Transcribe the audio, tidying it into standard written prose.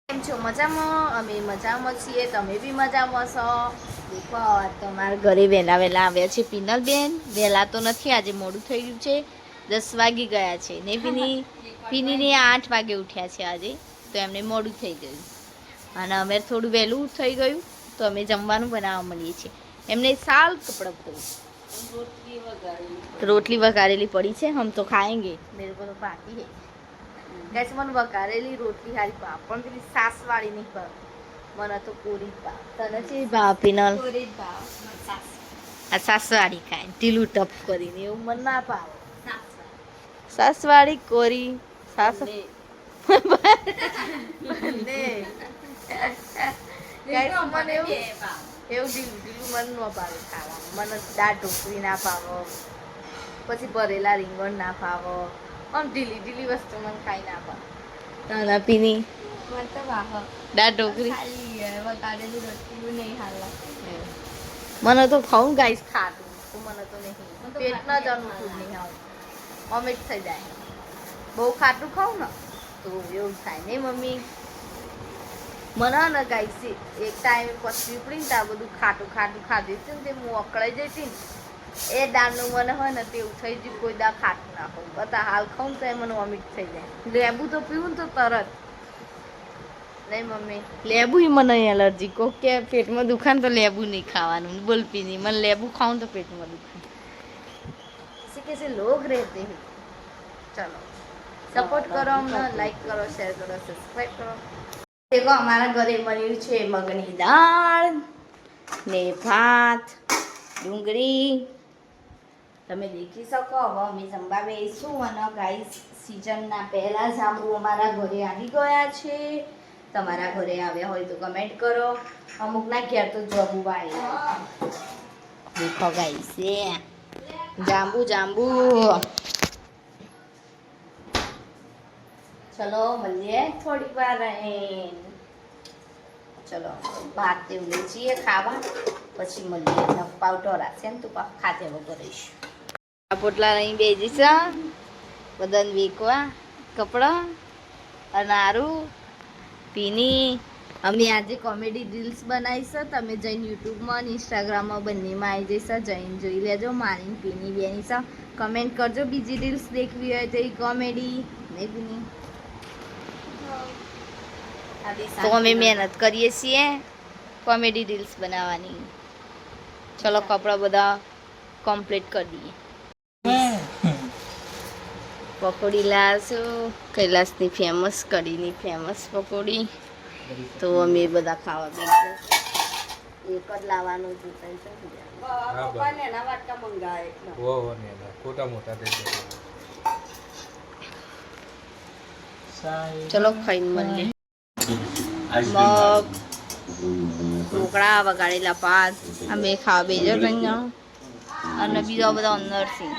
કેમ છો? મજામાં? અમે મજામાં છીએ, તમે બી મજામાં છો? દેખો તમારા ઘરે વહેલા વહેલા આવ્યા છે પિનલબેન. વહેલા તો નથી, આજે મોડું થઈ ગયું છે, 10 વાગી ગયા છે ને પીનીને 8 વાગે ઉઠ્યા છે આજે, તો એમને મોડું થઈ ગયું અને અમે થોડું વહેલું થઈ ગયું તો અમે જમવાનું બનાવવા મળીએ છીએ. એમને સાલ કપડા રોટલી વઘારેલી પડી છે, હમ તો ખાएंगे, मेरे को तो बाकी है ગેસ. મને વઘારેલી રોટલી હારી ભાવ, પણ પેલી સાસ વાળી નહીં ભાવ, મને તો કોરી જ ભાવ. તને છે ભાવ પીનલ? કોરી જ ભાવ. આ સાસ વાળી ખાય ઢીલું ટપ કરીને, એવું મને ના ભાવે. સાસ વાળી કોરી સાસ એવું ઢીલું ઢીલું મને ન ભાવે ખાવાનું. મને દાળ ઢોકળી ના ભાવે, પછી ભરેલા રીંગણ ના ભાવે, આમ ઢીલી ઢીલી વસ્તુ મને ખાઈ ના ભાવે. તાના પીની દાળ ઢોકળી મને તો ખાઉં ગાઈસ ખાતું તો મને તો નહીં, પેટના જ અનુકૂળ નહીં આવે, વોમિટ થઈ જાય. બહુ ખાટું ખાઉં ને તો એવું થાય નહીં મમ્મી. મને ને ગાઈસ એક ટાઈમે પથરી પડી ને ત્યાં બધું ખાટું ખાટું ખાધી હતું ને તે હું અકળાઈ જઈ હતી ને, એ દાળનું મને હોય ને તેવું થઈ ગયું. કોઈ દાળ ખાટું ના ખાઉં, બધા હાલ ખાઉં તો એ મને વોમિટ થઈ જાય. લેબુ તો પીવું ને તો તરત નહીં મમ્મી. લેબુ મને એલર્જી, કોક કે પેટમાં દુખાય તો લેબુ નહીં ખાવાનું, બોલપી નહીં. મને લેબુ ખાઉં તો પેટમાં દુખાય. इसी कैसे लोग रहते हैं. चलो सपोर्ट करो अમને, लाइक करो, शेयर करो, सब्सक्राइब करो. देखो हमारा घरे बन्યું છે મગની દાળ ને ભાત, ડુંગળી. તમે દેખી શકો. હવે અમે જમવા બેસીશું અને ગાઈસ સિઝનના પહેલા જાંબુ અમારા ઘરે આવી ગયા છે. તમારા ઘરે આવ્યા હોય તો કમેન્ટ કરો. અમુકના ઘેર તો જાંબુ વાળી. દેખો ગાઈસ જાંબુ જાંબુ. ચલો મળીએ થોડી વાર રહીને. ચલો ભાત તેવું લઈ જઈએ ખાવા, પછી મળીએ. પાવ ટોરાશે ને તું પાવ ખાતે વગર રહીશ. પોટલા અહીં બેજીશ બધાને વેકવા કપડાં અનારું પીની. અમે આજે કોમેડી રીલ્સ બનાવીશું, તમે જઈને યુટ્યુબમાં અને ઇન્સ્ટાગ્રામમાં બંનેમાં આવી જઈશ, જઈને જોઈ લેજો. મારી પીની બેની છે, કમેન્ટ કરજો બીજી રીલ્સ દેખવી હોય તો એ કોમેડી નહીં પીની. તો અમે મહેનત કરીએ છીએ કોમેડી રીલ્સ બનાવવાની. ચલો કપડાં બધા કમ્પ્લીટ કરી દઈએ. પકોડી લાવશું, કૈલાસની ફેમસ, કઢીની ફેમસ પકોડી. તો અમે બધા ખાવા બેસીએ. એક જ લાવવાનું જોતા ચલો ખાઈને મળીએ. મગ, ઢોકળા, વઘારેલા ભાત અમે ખાવા બેજો અને બીજા બધા અંદર થી